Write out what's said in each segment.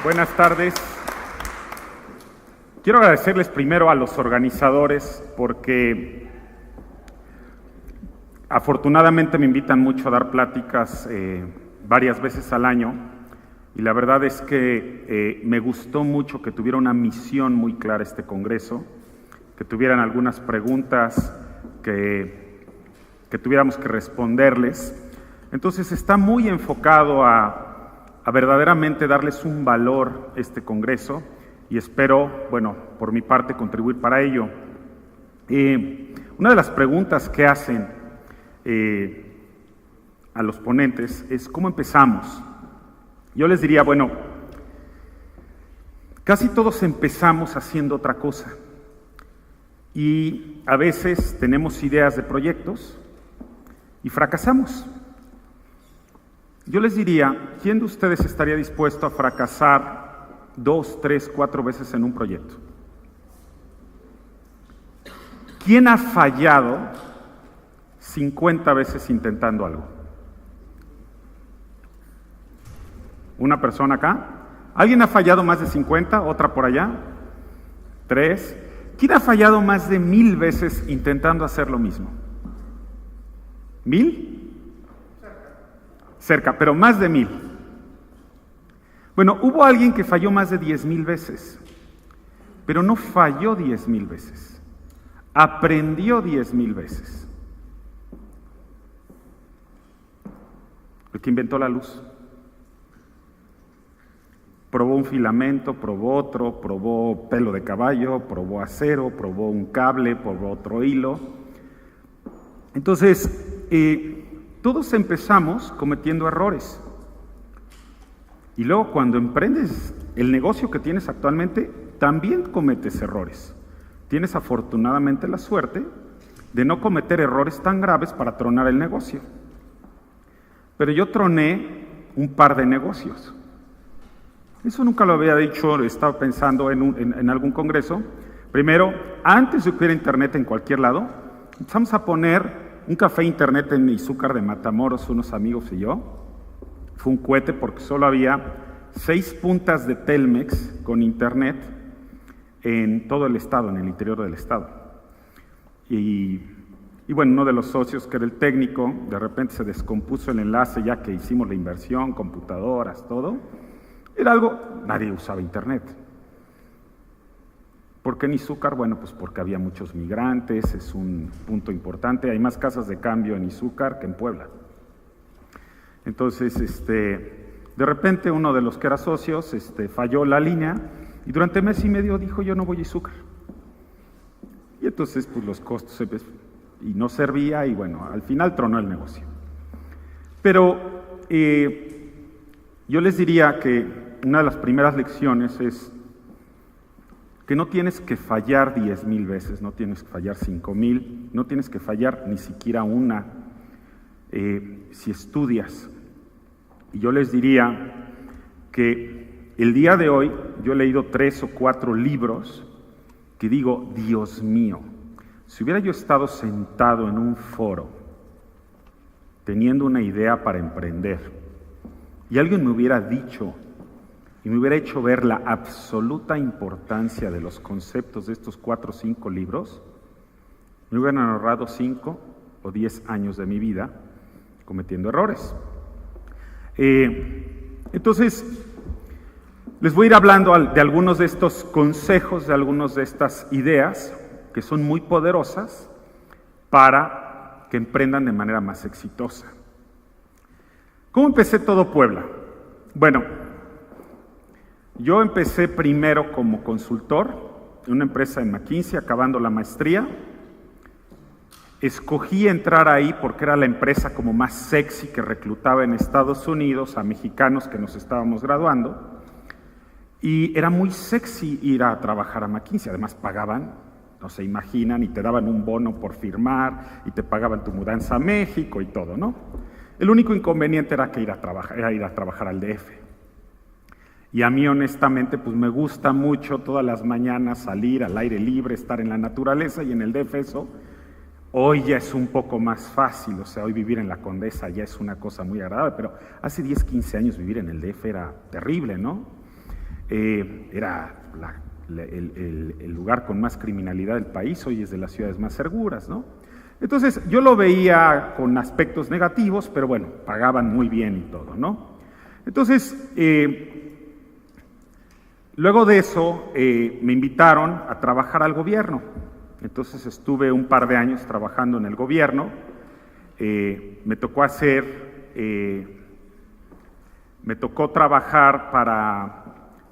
Buenas tardes. Quiero agradecerles primero a los organizadores porque afortunadamente me invitan mucho a dar pláticas varias veces al año y la verdad es que me gustó mucho que tuviera una misión muy clara este congreso, que tuvieran algunas preguntas que tuviéramos que responderles. Entonces está muy enfocado a verdaderamente darles un valor este congreso y espero, bueno, por mi parte contribuir para ello. Una de las preguntas que hacen a los ponentes es ¿cómo empezamos? Yo les diría, bueno, casi todos empezamos haciendo otra cosa y a veces tenemos ideas de proyectos y fracasamos. Yo les diría, ¿quién de ustedes estaría dispuesto a fracasar 2, 3, 4 veces en un proyecto? ¿Quién ha fallado 50 veces intentando algo? ¿Una persona acá? ¿Alguien ha fallado más de 50? ¿Otra por allá? 3. ¿Quién ha fallado más de 1000 veces intentando hacer lo mismo? ¿1000? Cerca, pero más de 1000. Bueno, hubo alguien que falló más de 10,000 veces, pero no falló 10,000 veces, aprendió 10,000 veces. El que inventó la luz. Probó un filamento, probó otro, probó pelo de caballo, probó acero, probó un cable, probó otro hilo. Entonces, todos empezamos cometiendo errores. Y luego cuando emprendes el negocio que tienes actualmente, también cometes errores. Tienes afortunadamente la suerte de no cometer errores tan graves para tronar el negocio. Pero yo troné un par de negocios. Eso nunca lo había dicho, estaba pensando en algún congreso. Primero, antes de que hubiera internet en cualquier lado, empezamos a poner un café internet en Izúcar de Matamoros, unos amigos y yo. Fue un cohete porque solo había 6 puntas de Telmex con internet en todo el estado, en el interior del estado. Y bueno, uno de los socios, que era el técnico, de repente se descompuso el enlace ya que hicimos la inversión, computadoras, todo. Era algo, nadie usaba internet. ¿Por qué en Izúcar? Bueno, pues porque había muchos migrantes, es un punto importante. Hay más casas de cambio en Izúcar que en Puebla. Entonces, de repente uno de los que era socios falló la línea y durante mes y medio dijo, yo no voy a Izúcar. Y entonces, pues los costos y no servía y bueno, al final tronó el negocio. Pero yo les diría que una de las primeras lecciones es que no tienes que fallar 10,000 veces, no tienes que fallar 5,000, no tienes que fallar ni siquiera una si estudias. Y yo les diría que el día de hoy yo he leído 3 o 4 libros que digo, Dios mío, si hubiera yo estado sentado en un foro teniendo una idea para emprender y alguien me hubiera dicho y me hubiera hecho ver la absoluta importancia de los conceptos de estos 4 o 5 libros, me hubieran ahorrado 5 o 10 años de mi vida cometiendo errores. Entonces, les voy a ir hablando de algunos de estos consejos, de algunas de estas ideas que son muy poderosas para que emprendan de manera más exitosa. ¿Cómo empecé todo Puebla? Bueno, yo empecé primero como consultor en una empresa en McKinsey, acabando la maestría. Escogí entrar ahí porque era la empresa como más sexy que reclutaba en Estados Unidos a mexicanos que nos estábamos graduando. Y era muy sexy ir a trabajar a McKinsey, además pagaban, no se imaginan, y te daban un bono por firmar, y te pagaban tu mudanza a México y todo, ¿no? El único inconveniente era que ir a trabajar al DF. Y a mí honestamente pues me gusta mucho todas las mañanas salir al aire libre, estar en la naturaleza y en el DF eso. Hoy ya es un poco más fácil, o sea, hoy vivir en la Condesa ya es una cosa muy agradable, pero hace 10, 15 años vivir en el DF era terrible, ¿no? era el lugar con más criminalidad del país, hoy es de las ciudades más seguras, ¿no? Entonces yo lo veía con aspectos negativos, pero bueno, pagaban muy bien y todo, ¿no? Entonces, luego de eso me invitaron a trabajar al gobierno. Entonces estuve un par de años trabajando en el gobierno. Me tocó trabajar para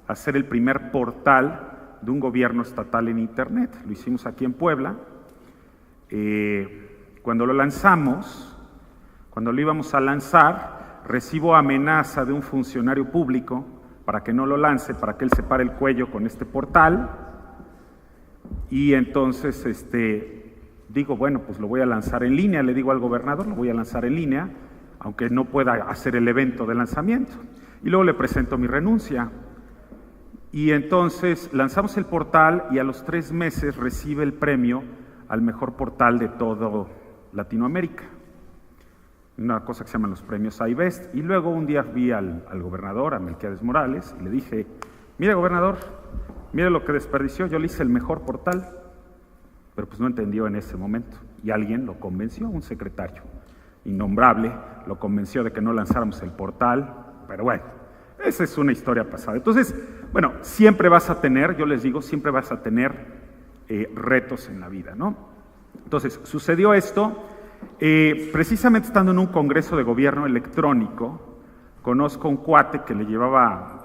hacer el primer portal de un gobierno estatal en Internet. Lo hicimos aquí en Puebla. Cuando lo lanzamos, cuando lo íbamos a lanzar, recibo amenaza de un funcionario público para que no lo lance, para que él se pare el cuello con este portal. Y entonces digo, bueno, pues lo voy a lanzar en línea, le digo al gobernador, lo voy a lanzar en línea, aunque no pueda hacer el evento de lanzamiento. Y luego le presento mi renuncia. Y entonces lanzamos el portal y a los 3 meses recibe el premio al mejor portal de todo Latinoamérica. Una cosa que se llaman los premios iBest. Y luego un día vi al gobernador, a Melquiades Morales, y le dije, mire gobernador, mire lo que desperdició, yo le hice el mejor portal. Pero pues no entendió en ese momento. Y alguien lo convenció, un secretario innombrable, lo convenció de que no lanzáramos el portal. Pero bueno, esa es una historia pasada. Entonces, bueno, siempre vas a tener, yo les digo, siempre vas a tener retos en la vida, ¿no? Entonces, sucedió esto. Precisamente estando en un congreso de gobierno electrónico, conozco a un cuate que le llevaba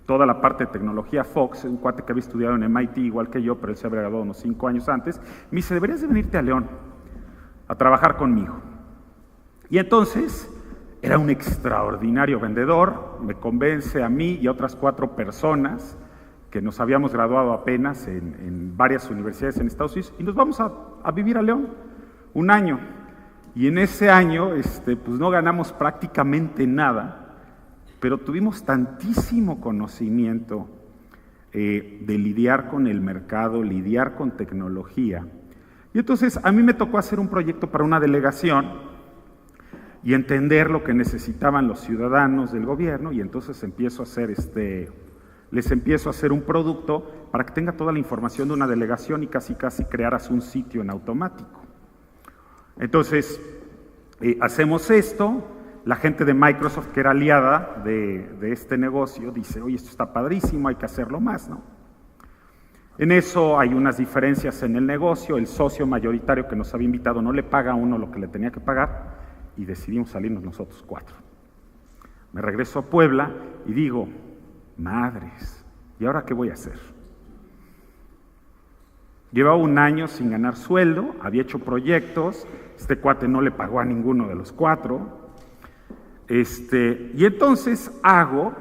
toda la parte de tecnología Fox, un cuate que había estudiado en MIT igual que yo, pero él se había graduado unos 5 años antes. Me dice, deberías de venirte a León a trabajar conmigo. Y entonces era un extraordinario vendedor, me convence a mí y a otras 4 personas que nos habíamos graduado apenas en varias universidades en Estados Unidos, y nos vamos a vivir a León 1 año. Y en ese año pues no ganamos prácticamente nada, pero tuvimos tantísimo conocimiento de lidiar con el mercado, lidiar con tecnología. Y entonces a mí me tocó hacer un proyecto para una delegación y entender lo que necesitaban los ciudadanos del gobierno, y entonces empiezo a hacer les empiezo a hacer un producto para que tenga toda la información de una delegación y casi crearas un sitio en automático. Entonces, hacemos esto, la gente de Microsoft, que era aliada de este negocio, dice, oye, esto está padrísimo, hay que hacerlo más, ¿no? En eso hay unas diferencias en el negocio, el socio mayoritario que nos había invitado no le paga a uno lo que le tenía que pagar, y decidimos salirnos nosotros 4. Me regreso a Puebla y digo, madres, ¿y ahora qué voy a hacer? Llevaba 1 año sin ganar sueldo, había hecho proyectos, este cuate no le pagó a ninguno de los 4, y entonces hago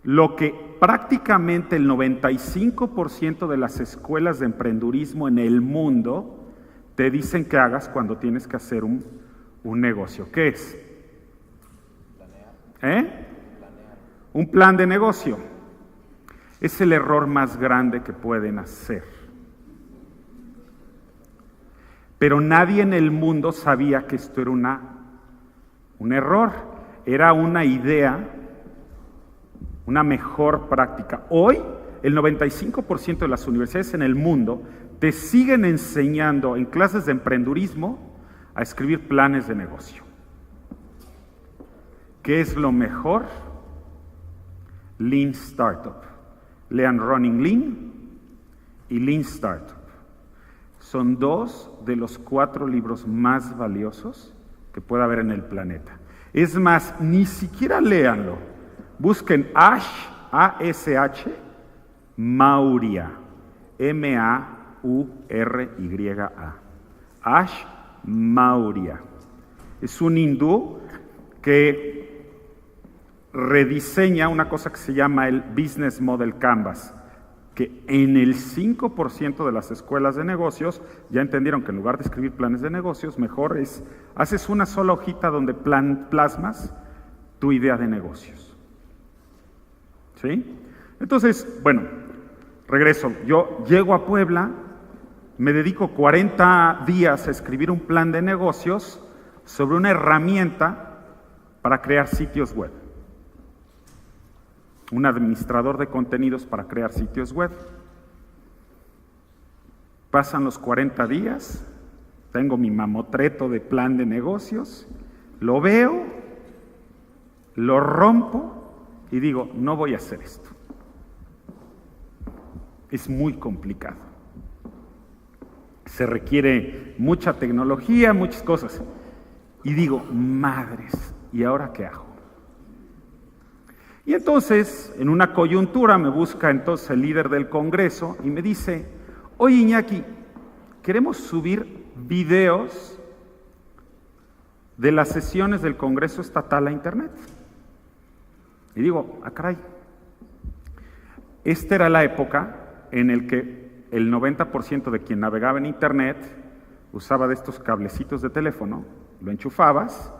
lo que prácticamente el 95% de las escuelas de emprendurismo en el mundo te dicen que hagas cuando tienes que hacer un negocio. ¿Qué es? Planear. Un plan de negocio. Es el error más grande que pueden hacer. Pero nadie en el mundo sabía que esto era un error, era una idea, una mejor práctica. Hoy, el 95% de las universidades en el mundo te siguen enseñando en clases de emprendurismo a escribir planes de negocio. ¿Qué es lo mejor? Lean Startup. Lean Running Lean y Lean Startup. Son 2 de los 4 libros más valiosos que pueda haber en el planeta. Es más, ni siquiera léanlo. Busquen Ash, A-S-H, Maurya, M-A-U-R-Y-A. Ash Maurya. Es un hindú que rediseña una cosa que se llama el Business Model Canvas, que en el 5% de las escuelas de negocios ya entendieron que en lugar de escribir planes de negocios, mejor haces una sola hojita donde plasmas tu idea de negocios. ¿Sí? Entonces, bueno, regreso. Yo llego a Puebla, me dedico 40 días a escribir un plan de negocios sobre una herramienta para crear sitios web. un administrador de contenidos para crear sitios web. Pasan los 40 días, tengo mi mamotreto de plan de negocios, lo veo, lo rompo y digo, no voy a hacer esto. Es muy complicado. Se requiere mucha tecnología, muchas cosas. Y digo, madres, ¿y ahora qué hago? Y entonces, en una coyuntura, me busca entonces el líder del Congreso y me dice, oye Iñaki, queremos subir videos de las sesiones del Congreso Estatal a Internet. Y digo, caray, esta era la época en el que el 90% de quien navegaba en Internet usaba de estos cablecitos de teléfono, lo enchufabas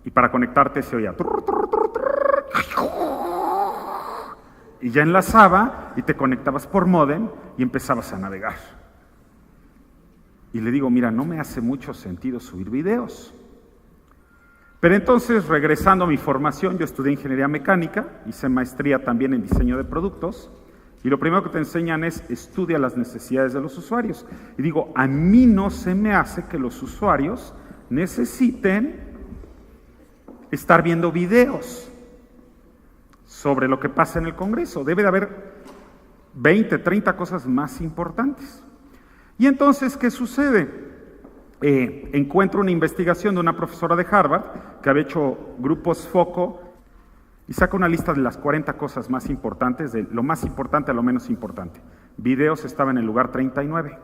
y para conectarte se oía y ya enlazaba y te conectabas por módem y empezabas a navegar. Y le digo, mira, no me hace mucho sentido subir videos. Pero entonces, regresando a mi formación, yo estudié ingeniería mecánica, hice maestría también en diseño de productos, y lo primero que te enseñan es estudia las necesidades de los usuarios. Y digo, a mí no se me hace que los usuarios necesiten estar viendo videos sobre lo que pasa en el Congreso. Debe de haber 20, 30 cosas más importantes. Y entonces, ¿qué sucede? Encuentro una investigación de una profesora de Harvard que había hecho grupos foco y saca una lista de las 40 cosas más importantes, de lo más importante a lo menos importante. Videos estaba en el lugar 39.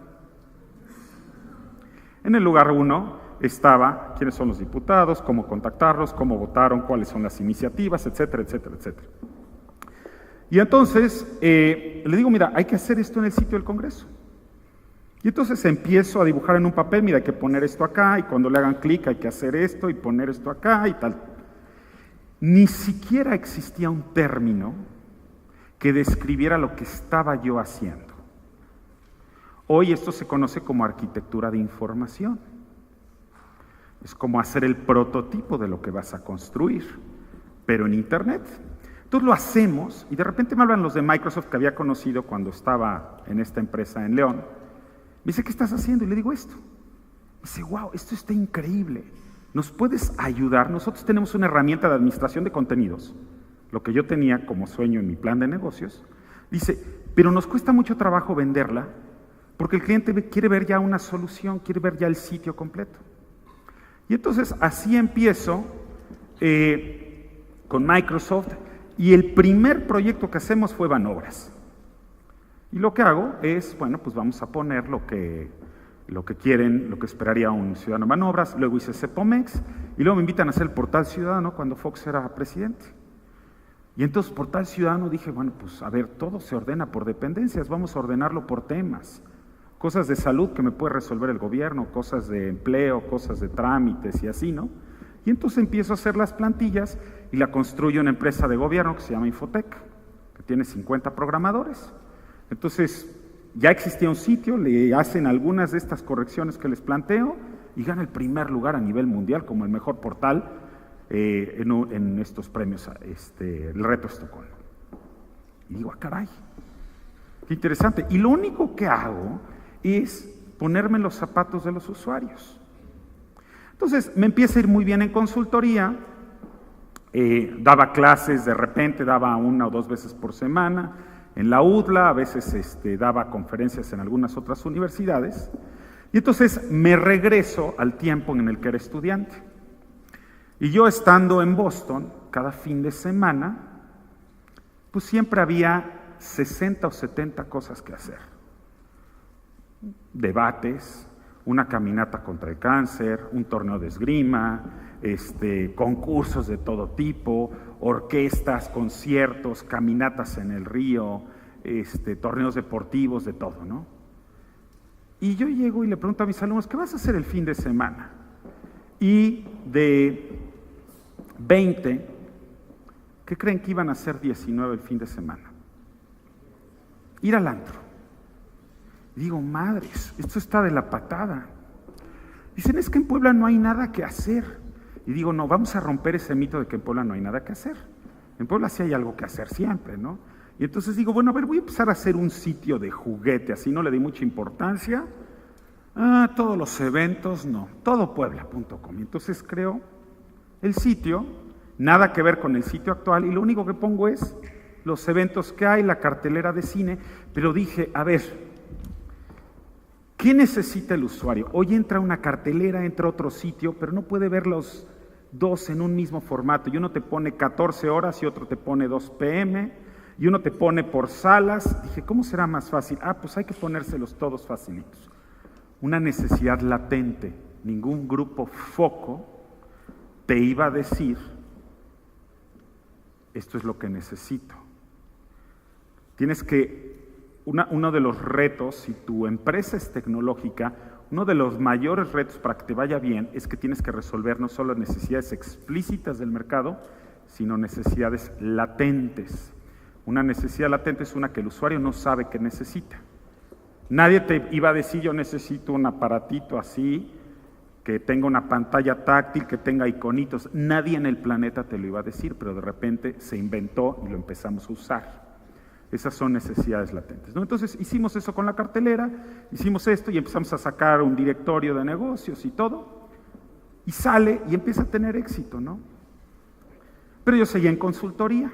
En el lugar 1 estaba quiénes son los diputados, cómo contactarlos, cómo votaron, cuáles son las iniciativas, etcétera, etcétera, etcétera. Y entonces le digo, mira, hay que hacer esto en el sitio del Congreso. Y entonces empiezo a dibujar en un papel, mira, hay que poner esto acá, y cuando le hagan clic hay que hacer esto, y poner esto acá, y tal. Ni siquiera existía un término que describiera lo que estaba yo haciendo. Hoy esto se conoce como arquitectura de información. Es como hacer el prototipo de lo que vas a construir, pero en Internet. Entonces lo hacemos, y de repente me hablan los de Microsoft que había conocido cuando estaba en esta empresa en León. Me dice, ¿qué estás haciendo? Y le digo esto. Me dice, wow, esto está increíble. ¿Nos puedes ayudar? Nosotros tenemos una herramienta de administración de contenidos, lo que yo tenía como sueño en mi plan de negocios. Dice, pero nos cuesta mucho trabajo venderla porque el cliente quiere ver ya una solución, quiere ver ya el sitio completo. Y entonces así empiezo con Microsoft y el primer proyecto que hacemos fue Banobras. Y lo que hago es, bueno, pues vamos a poner lo que quieren, lo que esperaría un ciudadano en Banobras. Luego hice Cepomex y luego me invitan a hacer el Portal Ciudadano cuando Fox era presidente. Y entonces Portal Ciudadano dije, bueno, pues a ver, todo se ordena por dependencias, vamos a ordenarlo por temas. Cosas de salud que me puede resolver el gobierno, cosas de empleo, cosas de trámites y así, ¿no? Y entonces empiezo a hacer las plantillas y la construyo una empresa de gobierno que se llama Infotec, que tiene 50 programadores. Entonces, ya existía un sitio, le hacen algunas de estas correcciones que les planteo y gana el primer lugar a nivel mundial como el mejor portal en estos premios, el Reto Estocolmo. Y digo, caray, qué interesante. Y lo único que hago es ponerme en los zapatos de los usuarios. Entonces, me empieza a ir muy bien en consultoría, daba clases, de repente daba 1 o 2 veces por semana, en la UDLA, a veces daba conferencias en algunas otras universidades, y entonces me regreso al tiempo en el que era estudiante. Y yo estando en Boston, cada fin de semana, pues siempre había 60 o 70 cosas que hacer. Debates, una caminata contra el cáncer, un torneo de esgrima, concursos de todo tipo, orquestas, conciertos, caminatas en el río, torneos deportivos, de todo, ¿no? Y yo llego y le pregunto a mis alumnos, ¿qué vas a hacer el fin de semana? Y de 20, ¿qué creen que iban a hacer 19 el fin de semana? Ir al antro. Y digo, madres, esto está de la patada. Dicen, es que en Puebla no hay nada que hacer. Y digo, no, vamos a romper ese mito de que en Puebla no hay nada que hacer. En Puebla sí hay algo que hacer siempre, ¿no? Y entonces digo, bueno, a ver, voy a empezar a hacer un sitio de juguete, así no le di mucha importancia. Todos los eventos, no, todopuebla.com. Entonces creo el sitio, nada que ver con el sitio actual, y lo único que pongo es los eventos que hay, la cartelera de cine, pero dije, a ver, ¿qué necesita el usuario? Hoy entra una cartelera, entra otro sitio, pero no puede ver los dos en un mismo formato, y uno te pone 14 horas y otro te pone 2 p.m., y uno te pone por salas. Dije, ¿cómo será más fácil? Pues hay que ponérselos todos facilitos. Una necesidad latente, ningún grupo foco te iba a decir, esto es lo que necesito. Tienes que, uno de los retos, si tu empresa es tecnológica, uno de los mayores retos para que te vaya bien es que tienes que resolver no solo necesidades explícitas del mercado, sino necesidades latentes. Una necesidad latente es una que el usuario no sabe que necesita. Nadie te iba a decir, yo necesito un aparatito así, que tenga una pantalla táctil, que tenga iconitos. Nadie en el planeta te lo iba a decir, pero de repente se inventó y lo empezamos a usar. Esas son necesidades latentes, ¿no? Entonces hicimos eso con la cartelera, hicimos esto y empezamos a sacar un directorio de negocios y todo, y sale y empieza a tener éxito, ¿no? Pero yo seguía en consultoría.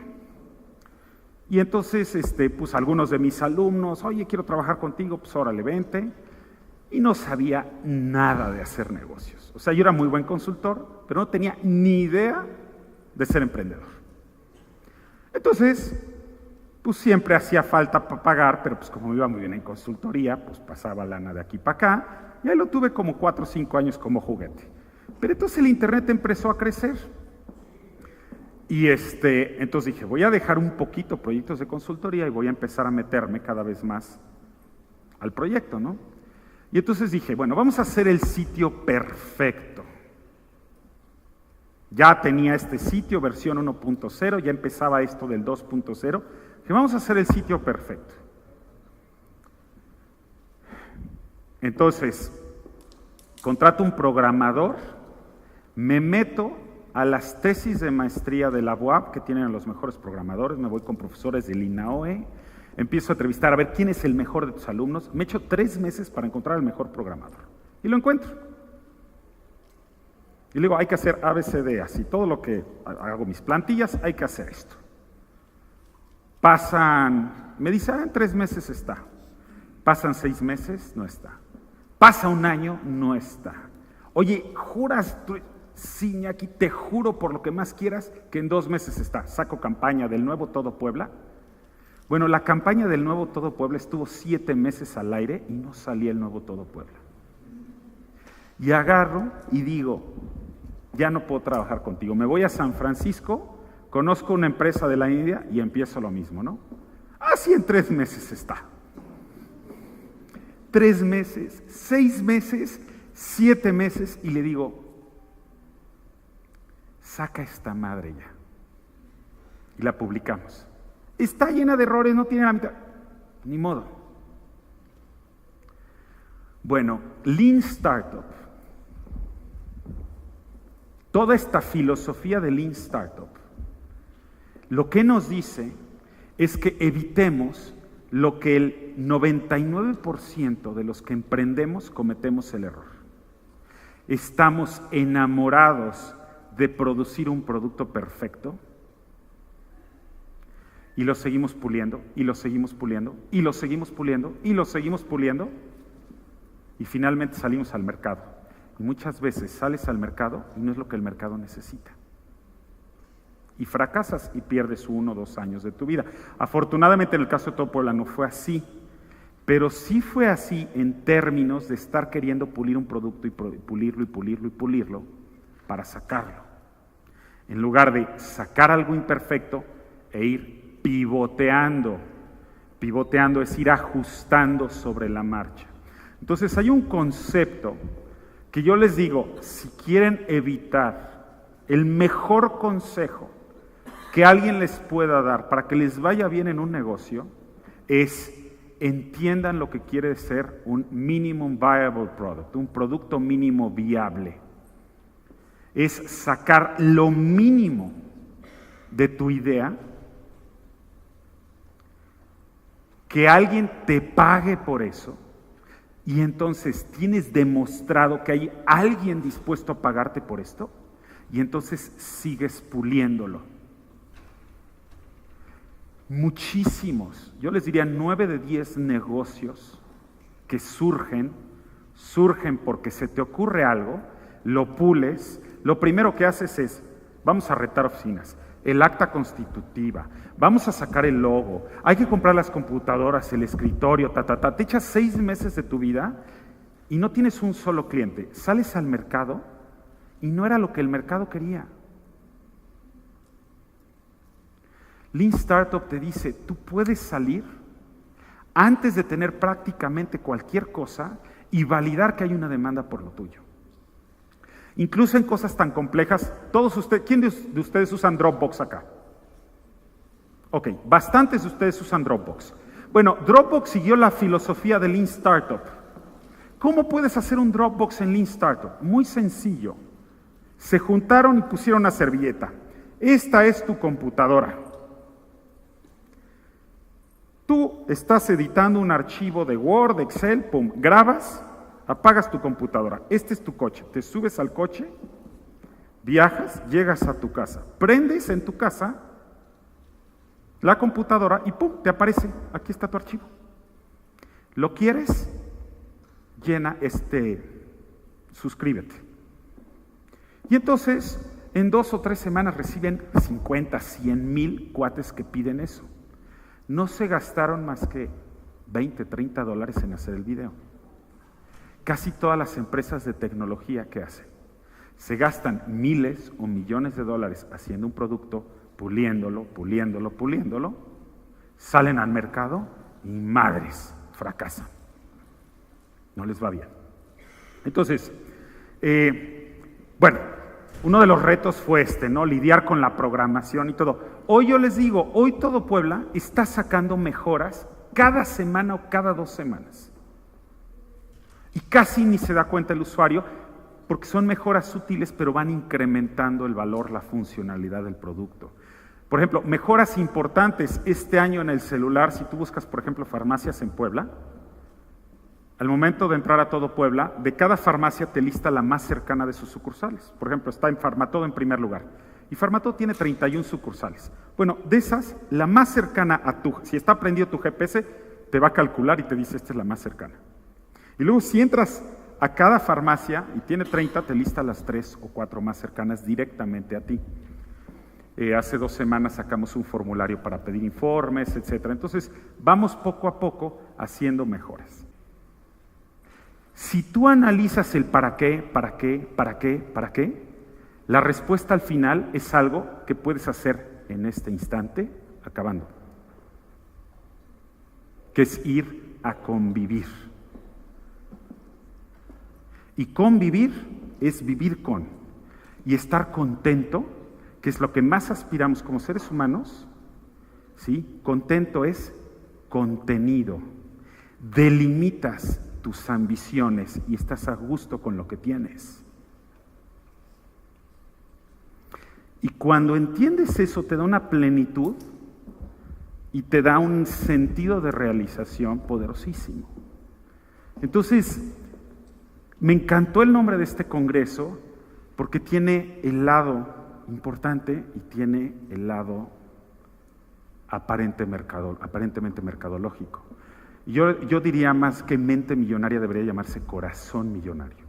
Y entonces, pues algunos de mis alumnos, oye, quiero trabajar contigo, pues órale, vente. Y no sabía nada de hacer negocios. O sea, yo era muy buen consultor, pero no tenía ni idea de ser emprendedor. Entonces, pues siempre hacía falta para pagar, pero pues como iba muy bien en consultoría, pues pasaba lana de aquí para acá, y ahí lo tuve como 4 o 5 años como juguete. Pero entonces el internet empezó a crecer. Y entonces dije, voy a dejar un poquito proyectos de consultoría y voy a empezar a meterme cada vez más al proyecto, ¿no? Y entonces dije, bueno, vamos a hacer el sitio perfecto. Ya tenía este sitio, versión 1.0, ya empezaba esto del 2.0. Dije, vamos a hacer el sitio perfecto. Entonces, contrato un programador, me meto a las tesis de maestría de la UAP, que tienen a los mejores programadores, me voy con profesores del INAOE, empiezo a entrevistar a ver quién es el mejor de tus alumnos, me echo 3 meses para encontrar al mejor programador, y lo encuentro. Y le digo, hay que hacer ABCD, así, todo lo que hago mis plantillas, hay que hacer esto. Me dice, en 3 meses está. Pasan 6 meses, no está. Pasa 1 año, no está. Oye, ¿juras tú? Sí, Iñaki, te juro por lo que más quieras que en 2 meses está. Saco campaña del Nuevo Todo Puebla. Bueno, la campaña del Nuevo Todo Puebla estuvo 7 meses al aire y no salía el Nuevo Todo Puebla. Y agarro y digo, ya no puedo trabajar contigo. Me voy a San Francisco, conozco una empresa de la India y empiezo lo mismo, ¿no? Así en 3 meses está. 3 meses, 6 meses, 7 meses y le digo, saca esta madre ya. Y la publicamos. Está llena de errores, no tiene la mitad. Ni modo. Bueno, Lean Startup. Toda esta filosofía de Lean Startup, lo que nos dice es que evitemos lo que el 99% de los que emprendemos cometemos el error. Estamos enamorados de producir un producto perfecto y lo seguimos puliendo, y lo seguimos puliendo, y lo seguimos puliendo, y lo seguimos puliendo, y finalmente salimos al mercado. Y muchas veces sales al mercado y no es lo que el mercado necesita. Y fracasas y pierdes 1 o 2 años de tu vida. Afortunadamente en el caso de Todo Puebla no fue así, pero sí fue así en términos de estar queriendo pulir un producto y pulirlo y pulirlo y pulirlo para sacarlo. En lugar de sacar algo imperfecto e ir pivoteando. Pivoteando es ir ajustando sobre la marcha. Entonces hay un concepto que yo les digo, si quieren evitar, el mejor consejo que alguien les pueda dar para que les vaya bien en un negocio es entiendan lo que quiere ser un minimum viable product, un producto mínimo viable. Es sacar lo mínimo de tu idea, que alguien te pague por eso, y entonces tienes demostrado que hay alguien dispuesto a pagarte por esto, y entonces sigues puliéndolo. Muchísimos, yo les diría 9 de 10 negocios que surgen porque se te ocurre algo, lo pules, lo primero que haces es, vamos a retar oficinas, el acta constitutiva, vamos a sacar el logo, hay que comprar las computadoras, el escritorio, te echas 6 meses de tu vida y no tienes un solo cliente, sales al mercado y no era lo que el mercado quería. Lean Startup te dice, tú puedes salir antes de tener prácticamente cualquier cosa y validar que hay una demanda por lo tuyo. Incluso en cosas tan complejas, todos ustedes, ¿quién de ustedes usan Dropbox acá? Ok, bastantes de ustedes usan Dropbox. Bueno, Dropbox siguió la filosofía de Lean Startup. ¿Cómo puedes hacer un Dropbox en Lean Startup? Muy sencillo. Se juntaron y pusieron una servilleta. Esta es tu computadora. Tú estás editando un archivo de Word, Excel, pum, grabas, apagas tu computadora. Este es tu coche. Te subes al coche, viajas, llegas a tu casa, prendes en tu casa la computadora y pum, te aparece, aquí está tu archivo. ¿Lo quieres? Llena suscríbete. Y entonces, en 2 o 3 semanas reciben 50, 100 mil cuates que piden eso. No se gastaron más que 20, 30 dólares en hacer el video. Casi todas las empresas de tecnología, ¿qué hacen? Se gastan miles o millones de dólares haciendo un producto, puliéndolo, salen al mercado y madres, fracasan. No les va bien. Entonces, bueno, uno de los retos fue ¿no? Lidiar con la programación y todo. Hoy yo les digo, hoy todo Puebla está sacando mejoras cada semana o cada 2 semanas. Y casi ni se da cuenta el usuario porque son mejoras sutiles, pero van incrementando el valor, la funcionalidad del producto. Por ejemplo, mejoras importantes este año en el celular, si tú buscas, por ejemplo, farmacias en Puebla, al momento de entrar a todo Puebla, de cada farmacia te lista la más cercana de sus sucursales. Por ejemplo, está en Farmatodo en primer lugar. Y Farmatodo tiene 31 sucursales. Bueno, de esas, la más cercana a si está prendido tu GPS, te va a calcular y te dice, esta es la más cercana. Y luego, si entras a cada farmacia y tiene 30, te lista las 3 o 4 más cercanas directamente a ti. Hace 2 semanas sacamos un formulario para pedir informes, etc. Entonces, vamos poco a poco haciendo mejoras. Si tú analizas el para qué, la respuesta al final es algo que puedes hacer en este instante, acabando, que es ir a convivir. Y convivir es vivir con y estar contento, que es lo que más aspiramos como seres humanos, ¿sí? Contento es contenido, delimitas tus ambiciones y estás a gusto con lo que tienes. Y cuando entiendes eso te da una plenitud y te da un sentido de realización poderosísimo. Entonces, me encantó el nombre de este congreso porque tiene el lado importante y tiene el lado aparentemente mercadológico. Yo diría más que mente millonaria debería llamarse corazón millonario.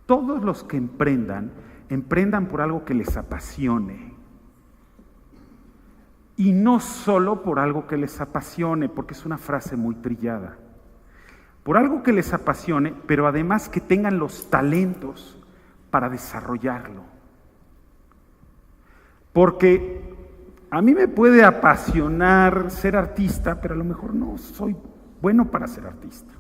Todos los que emprendan por algo que les apasione. Y no solo por algo que les apasione, porque es una frase muy trillada. Por algo que les apasione, pero además que tengan los talentos para desarrollarlo. Porque a mí me puede apasionar ser artista, pero a lo mejor no soy bueno para ser artista.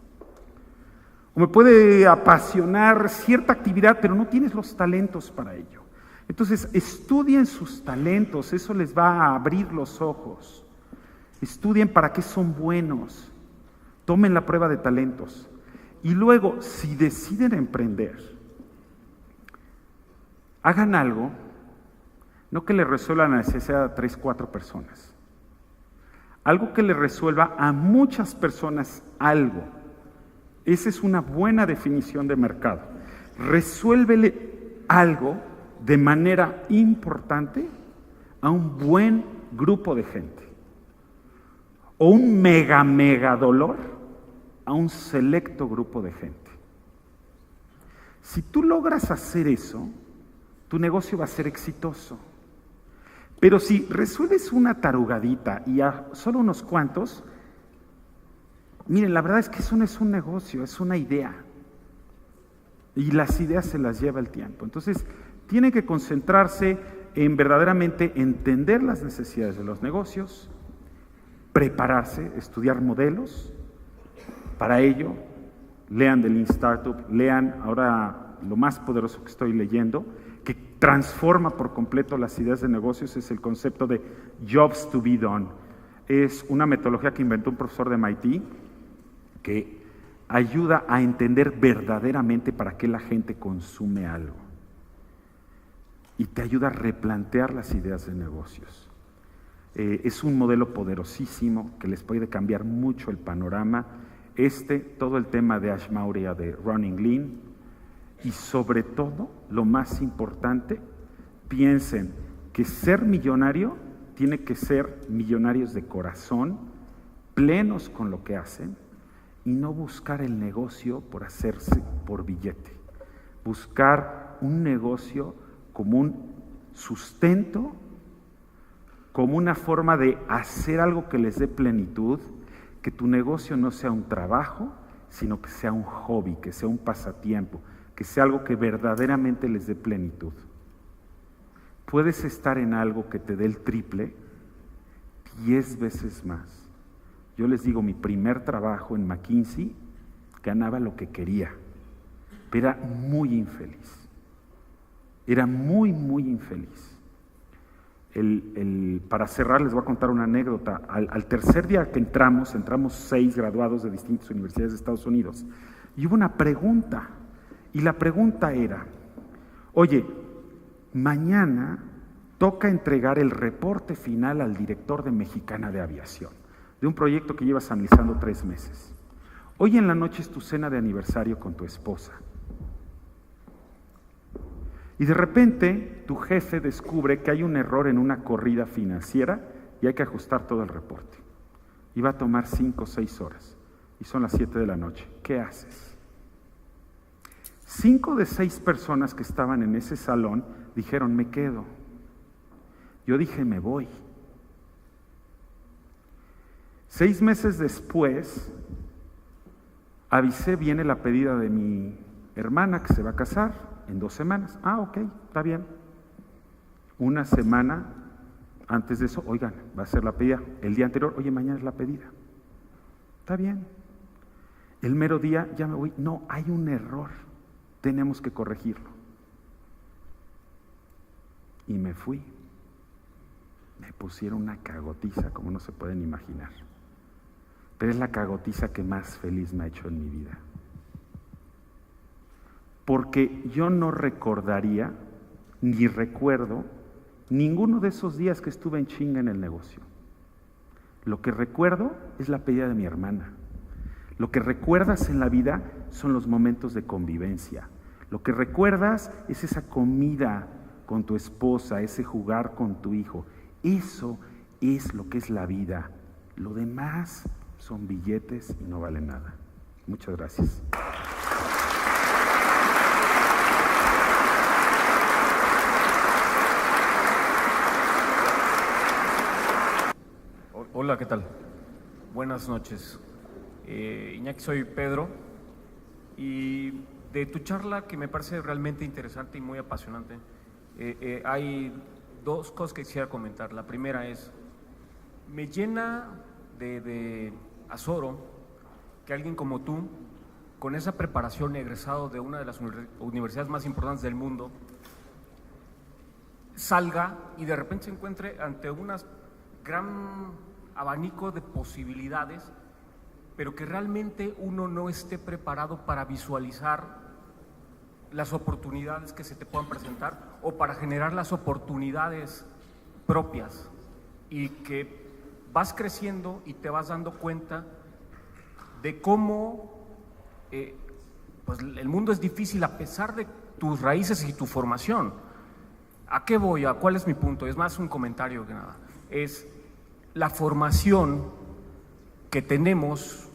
O me puede apasionar cierta actividad, pero no tienes los talentos para ello. Entonces, estudien sus talentos, eso les va a abrir los ojos. Estudien para qué son buenos. Tomen la prueba de talentos. Y luego, si deciden emprender, hagan algo no que le resuelva la necesidad a 3, 4 personas. Algo que le resuelva a muchas personas algo. Esa es una buena definición de mercado. Resuélvele algo de manera importante a un buen grupo de gente. O un mega dolor a un selecto grupo de gente. Si tú logras hacer eso, tu negocio va a ser exitoso. Pero si resuelves una tarugadita y a solo unos cuantos, miren, la verdad es que eso no es un negocio, es una idea. Y las ideas se las lleva el tiempo. Entonces, tienen que concentrarse en verdaderamente entender las necesidades de los negocios, prepararse, estudiar modelos. Para ello, lean de Lean Startup, lean ahora lo más poderoso que estoy leyendo, que transforma por completo las ideas de negocios, es el concepto de Jobs to be done. Es una metodología que inventó un profesor de MIT que ayuda a entender verdaderamente para qué la gente consume algo y te ayuda a replantear las ideas de negocios. Es un modelo poderosísimo que les puede cambiar mucho el panorama. Todo el tema de Ash Maurya de Running Lean, y sobre todo, lo más importante, piensen que ser millonario tiene que ser millonarios de corazón, plenos con lo que hacen, y no buscar el negocio por hacerse por billete. Buscar un negocio como un sustento, como una forma de hacer algo que les dé plenitud, que tu negocio no sea un trabajo, sino que sea un hobby, que sea un pasatiempo, que sea algo que verdaderamente les dé plenitud. Puedes estar en algo que te dé el triple, 10 veces más. Yo les digo, mi primer trabajo en McKinsey, ganaba lo que quería, pero era muy infeliz. Era muy infeliz. Para cerrar, les voy a contar una anécdota. Al tercer día que entramos 6 graduados de distintas universidades de Estados Unidos, y hubo una pregunta, y la pregunta era, oye, mañana toca entregar el reporte final al director de Mexicana de Aviación, de un proyecto que llevas analizando 3 meses. Hoy en la noche es tu cena de aniversario con tu esposa. Y de repente tu jefe descubre que hay un error en una corrida financiera y hay que ajustar todo el reporte. Y va a tomar 5 o 6 horas. Y son las 7 de la noche. ¿Qué haces? 5 de 6 personas que estaban en ese salón dijeron, me quedo. Yo dije, me voy. 6 meses después, avisé, viene la pedida de mi hermana que se va a casar en 2 semanas. Ah, ok, está bien. Una semana antes de eso, oigan, va a ser la pedida. El día anterior, oye, mañana es la pedida. Está bien. El mero día, ya me voy. No, hay un error. Tenemos que corregirlo. Y me fui. Me pusieron una cagotiza como no se pueden imaginar. Pero es la cagotiza que más feliz me ha hecho en mi vida. Porque yo no recordaría, ni recuerdo, ninguno de esos días que estuve en chinga en el negocio. Lo que recuerdo es la pedida de mi hermana. Lo que recuerdas en la vida son los momentos de convivencia. Lo que recuerdas es esa comida con tu esposa, ese jugar con tu hijo. Eso es lo que es la vida. Lo demás son billetes y no vale nada. Muchas gracias. Hola, ¿qué tal? Buenas noches. Iñaki, soy Pedro, y de tu charla, que me parece realmente interesante y muy apasionante, hay 2 cosas que quisiera comentar. La primera es, me llena de azoro que alguien como tú, con esa preparación, egresado de una de las universidades más importantes del mundo, salga y de repente se encuentre ante un gran abanico de posibilidades, pero que realmente uno no esté preparado para visualizar las oportunidades que se te puedan presentar o para generar las oportunidades propias, y que vas creciendo y te vas dando cuenta de cómo pues el mundo es difícil a pesar de tus raíces y tu formación. ¿A qué voy? ¿A cuál es mi punto? Es más un comentario que nada. Es la formación que tenemos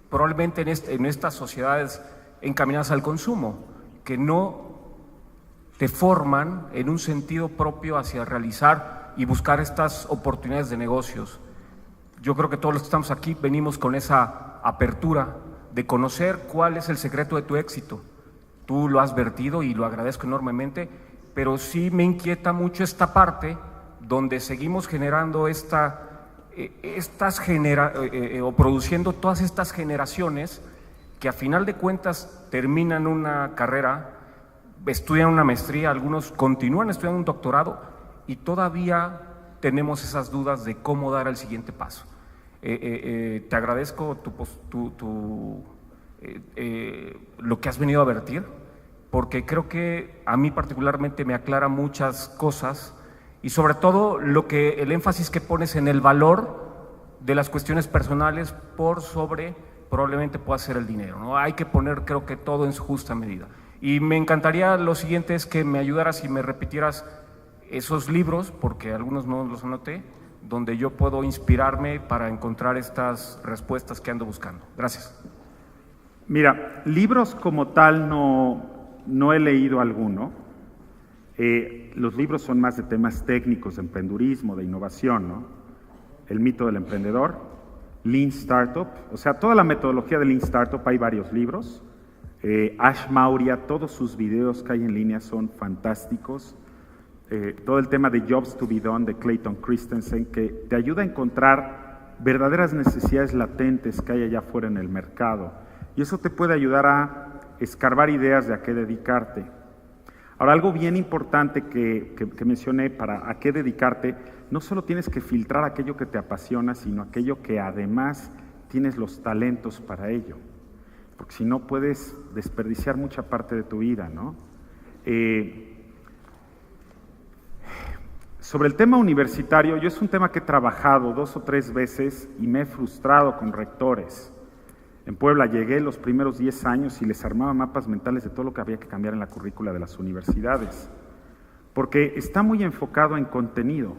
probablemente en estas sociedades encaminadas al consumo, que no te forman en un sentido propio hacia realizar y buscar estas oportunidades de negocios. Yo creo que todos los que estamos aquí venimos con esa apertura de conocer cuál es el secreto de tu éxito. Tú lo has vertido y lo agradezco enormemente, pero sí me inquieta mucho esta parte donde seguimos generando o produciendo todas estas generaciones que a final de cuentas terminan una carrera, estudian una maestría, algunos continúan estudiando un doctorado y todavía tenemos esas dudas de cómo dar el siguiente paso. Te agradezco lo que has venido a vertir, porque creo que a mí particularmente me aclara muchas cosas y sobre todo el énfasis que pones en el valor de las cuestiones personales por sobre probablemente pueda ser el dinero, ¿no? Hay que poner, creo que todo en su justa medida. Y me encantaría lo siguiente es que me ayudaras y me repitieras esos libros, porque algunos no los anoté, donde yo puedo inspirarme para encontrar estas respuestas que ando buscando. Gracias. Mira, libros como tal no he leído alguno. Los libros son más de temas técnicos, de emprendurismo, de innovación, ¿no? El mito del emprendedor, Lean Startup, o sea, toda la metodología de Lean Startup, hay varios libros. Ash Maurya, todos sus videos que hay en línea son fantásticos. Todo el tema de Jobs to be Done de Clayton Christensen, que te ayuda a encontrar verdaderas necesidades latentes que hay allá afuera en el mercado. Y eso te puede ayudar a escarbar ideas de a qué dedicarte. Ahora, algo bien importante que mencioné para a qué dedicarte, no solo tienes que filtrar aquello que te apasiona, sino aquello que además tienes los talentos para ello. Porque si no puedes desperdiciar mucha parte de tu vida, ¿no? Sobre el tema universitario, yo es un tema que he trabajado 2 o 3 veces y me he frustrado con rectores. En Puebla llegué los primeros 10 años y les armaba mapas mentales de todo lo que había que cambiar en la currícula de las universidades, porque está muy enfocado en contenido,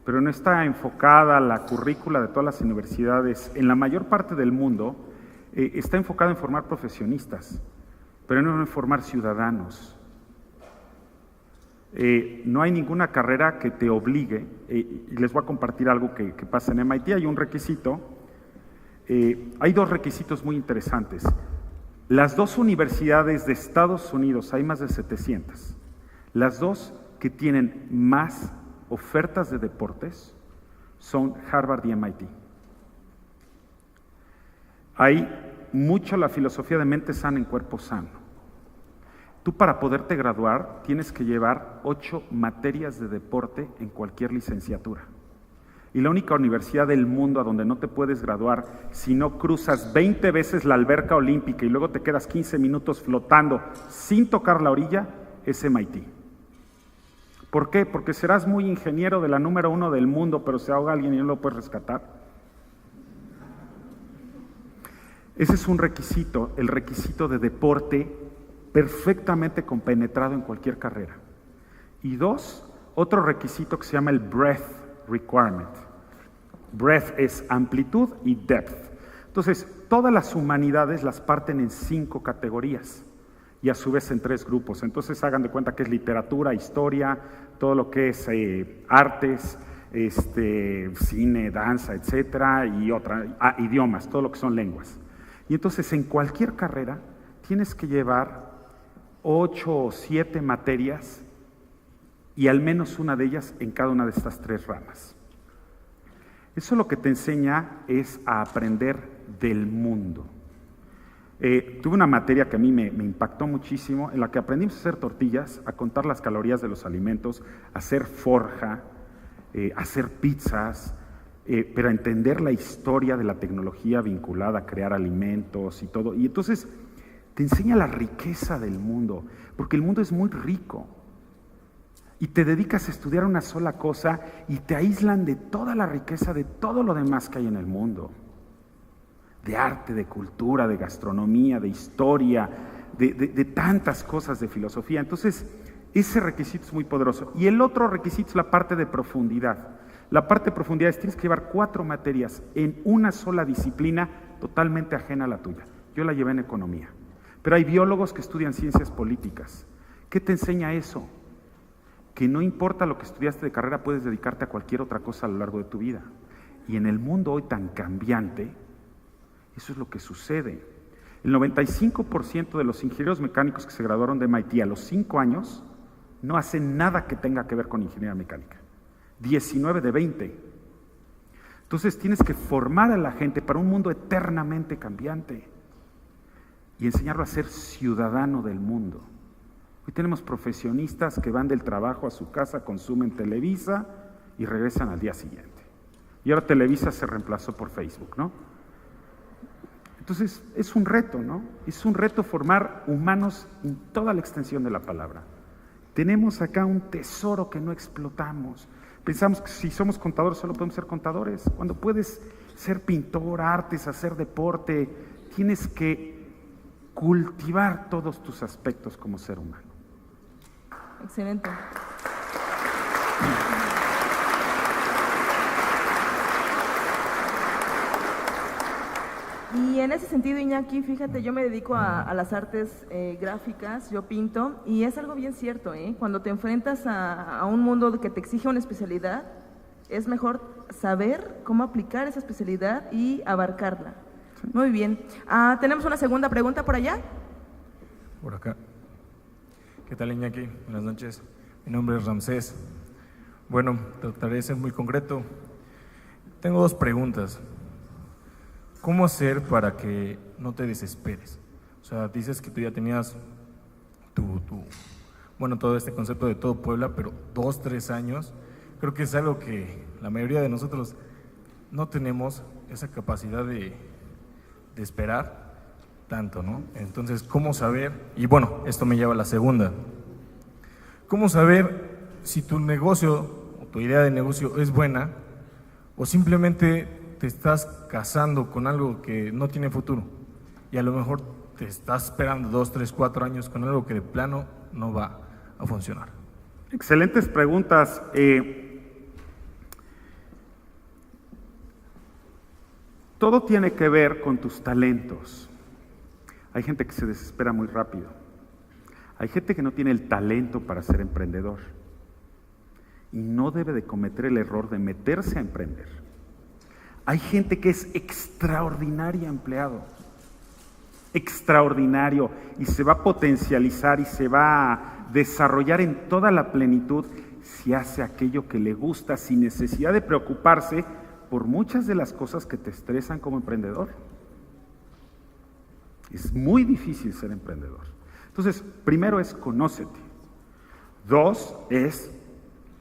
pero no está enfocada la currícula de todas las universidades. En la mayor parte del mundo está enfocada en formar profesionistas, pero no en formar ciudadanos. No hay ninguna carrera que te obligue, y les voy a compartir algo que pasa en MIT. Hay un requisito, hay 2 requisitos muy interesantes. Las 2 universidades de Estados Unidos, hay más de 700, las 2 que tienen más ofertas de deportes son Harvard y MIT. Hay mucho la filosofía de mente sana en cuerpo sano. Tú para poderte graduar tienes que llevar 8 materias de deporte en cualquier licenciatura. Y la única universidad del mundo a donde no te puedes graduar si no cruzas 20 veces la alberca olímpica y luego te quedas 15 minutos flotando sin tocar la orilla es MIT. ¿Por qué? Porque serás muy ingeniero de la número 1 del mundo, pero se ahoga alguien y no lo puedes rescatar. Ese es un requisito, el requisito de deporte perfectamente compenetrado en cualquier carrera. Y 2, otro requisito que se llama el breadth requirement. Breadth es amplitud y depth. Entonces, todas las humanidades las parten en 5 categorías y a su vez en 3 grupos. Entonces, hagan de cuenta que es literatura, historia, todo lo que es artes, cine, danza, etcétera, y idiomas, todo lo que son lenguas. Y entonces, en cualquier carrera tienes que llevar 8 o 7 materias y al menos una de ellas en cada una de estas 3 ramas. Eso lo que te enseña es a aprender del mundo. Tuve una materia que a mí me impactó muchísimo, en la que aprendimos a hacer tortillas, a contar las calorías de los alimentos, a hacer forja, a hacer pizzas, pero a entender la historia de la tecnología vinculada a crear alimentos y todo. Y entonces Te enseña la riqueza del mundo, porque el mundo es muy rico. Y te dedicas a estudiar una sola cosa y te aíslan de toda la riqueza de todo lo demás que hay en el mundo. De arte, de cultura, de gastronomía, de historia, de tantas cosas, de filosofía. Entonces, ese requisito es muy poderoso. Y el otro requisito es la parte de profundidad. La parte de profundidad es tienes que llevar 4 materias en una sola disciplina totalmente ajena a la tuya. Yo la llevé en economía. Pero hay biólogos que estudian ciencias políticas. ¿Qué te enseña eso? Que no importa lo que estudiaste de carrera, puedes dedicarte a cualquier otra cosa a lo largo de tu vida. Y en el mundo hoy tan cambiante, eso es lo que sucede. El 95% de los ingenieros mecánicos que se graduaron de MIT a los 5 años no hacen nada que tenga que ver con ingeniería mecánica. 19 de 20. Entonces tienes que formar a la gente para un mundo eternamente cambiante y enseñarlo a ser ciudadano del mundo. Hoy tenemos profesionistas que van del trabajo a su casa, consumen Televisa y regresan al día siguiente. Y ahora Televisa se reemplazó por Facebook, ¿no? Entonces es un reto, ¿no? Es un reto formar humanos en toda la extensión de la palabra. Tenemos acá un tesoro que no explotamos. Pensamos que si somos contadores solo podemos ser contadores. Cuando puedes ser pintor, artes, hacer deporte, tienes que cultivar todos tus aspectos como ser humano. Excelente. Y en ese sentido, Iñaki, fíjate, yo me dedico a las artes gráficas, yo pinto, y es algo bien cierto, ¿eh? Cuando te enfrentas a un mundo que te exige una especialidad, es mejor saber cómo aplicar esa especialidad y abarcarla. Sí. Muy bien. ¿Tenemos una segunda pregunta por allá? Por acá. ¿Qué tal, Iñaki? Buenas noches. Mi nombre es Ramsés. Bueno, trataré de ser muy concreto. Tengo 2 preguntas. ¿Cómo hacer para que no te desesperes? O sea, dices que tú ya tenías todo este concepto de todo Puebla, pero 2, 3 años. Creo que es algo que la mayoría de nosotros no tenemos esa capacidad de esperar tanto, ¿no? Entonces, ¿cómo saber? Y bueno, esto me lleva a la segunda. ¿Cómo saber si tu negocio o tu idea de negocio es buena o simplemente te estás casando con algo que no tiene futuro y a lo mejor te estás esperando 2, 3, 4 años con algo que de plano no va a funcionar? Excelentes preguntas. Todo tiene que ver con tus talentos. Hay gente que se desespera muy rápido. Hay gente que no tiene el talento para ser emprendedor y no debe de cometer el error de meterse a emprender. Hay gente que es extraordinaria empleado, extraordinario, y se va a potencializar y se va a desarrollar en toda la plenitud si hace aquello que le gusta sin necesidad de preocuparse por muchas de las cosas que te estresan como emprendedor. Es muy difícil ser emprendedor. Entonces, primero es conócete. 2 es,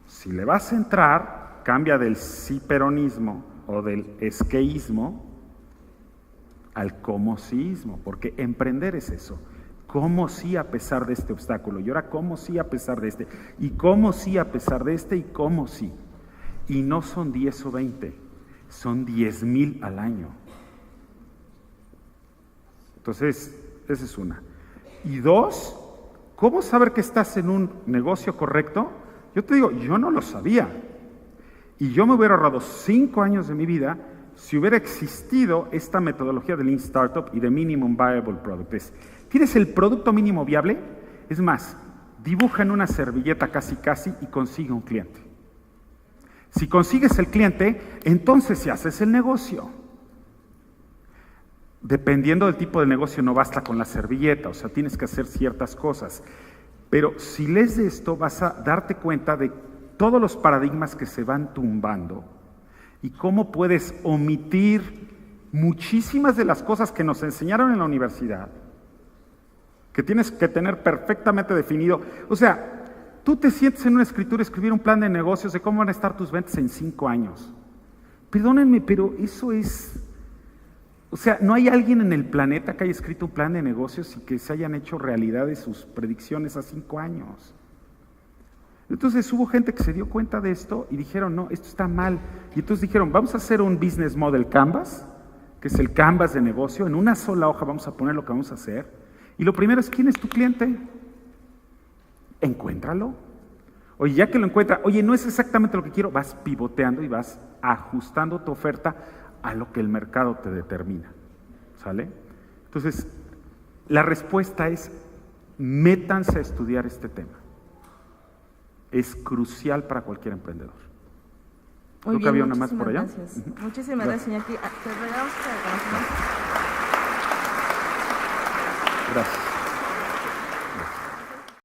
si le vas a entrar, cambia del ciperonismo o del esqueísmo al cómo síismo, porque emprender es eso. ¿Cómo sí a pesar de este obstáculo? Y ahora, ¿cómo sí a pesar de este? Y ¿cómo sí a pesar de este? Y ¿cómo sí? Y no son 10 o 20, son 10,000 al año. Entonces, esa es una. Y 2, ¿cómo saber que estás en un negocio correcto? Yo te digo, yo no lo sabía. Y yo me hubiera ahorrado 5 años de mi vida si hubiera existido esta metodología de Lean Startup y de Minimum Viable Product. ¿Tienes el producto mínimo viable? Es más, dibuja en una servilleta casi y consigue un cliente. Si consigues el cliente, entonces si haces el negocio. Dependiendo del tipo de negocio no basta con la servilleta, o sea, tienes que hacer ciertas cosas. Pero si lees de esto vas a darte cuenta de todos los paradigmas que se van tumbando y cómo puedes omitir muchísimas de las cosas que nos enseñaron en la universidad, que tienes que tener perfectamente definido. O sea, tú te sientes en una escritura escribir un plan de negocios de cómo van a estar tus ventas en 5 años. Perdónenme, pero eso es... O sea, no hay alguien en el planeta que haya escrito un plan de negocios y que se hayan hecho realidad de sus predicciones a 5 años. Entonces hubo gente que se dio cuenta de esto y dijeron, no, esto está mal. Y entonces dijeron, vamos a hacer un business model canvas, que es el canvas de negocio. En una sola hoja vamos a poner lo que vamos a hacer. Y lo primero es, ¿quién es tu cliente? Encuéntralo. Oye, ya que lo encuentra, oye, no es exactamente lo que quiero, vas pivoteando y vas ajustando tu oferta a lo que el mercado te determina, ¿sale? Entonces, la respuesta es, métanse a estudiar este tema. Es crucial para cualquier emprendedor. Muy Creo que bien, había una más muchísimas por allá. gracias. Muchísimas gracias, Iñaki. Te regalamos este reconocimiento. Gracias.